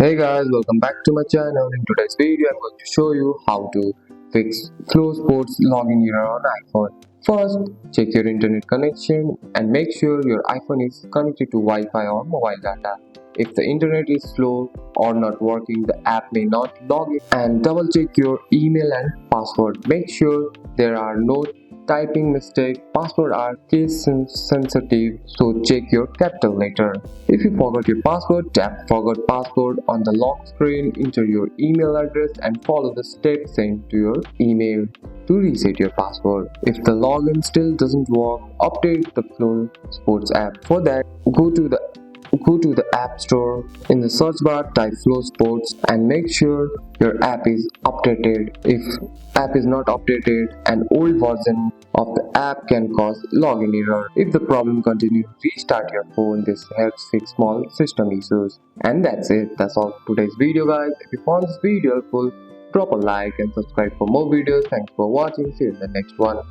Hey guys, welcome back to my channel. In today's video, I'm going to show you how to fix FloSports Login Error on iPhone. First, check your internet connection and make sure your iPhone is connected to Wi-Fi or mobile data. If the internet is slow or not working, the app may not log in. And double check your email and password. Make sure there are no typing mistake. Passwords are case sensitive, so check your capital letter. If you forgot your password, tap forgot password on the lock screen, enter your email address and follow the steps sent to your email to reset your password. If the login still doesn't work, update the FloSports app. For that, go to the App Store. In the search bar, type FloSports and make sure your app is updated. If app is not updated, an old version of the app can cause login error. If the problem continues, restart your phone. This helps fix small system issues. And that's it. That's all for today's video, guys. If you found this video helpful, drop a like and subscribe for more videos. Thanks for watching. See you in the next one.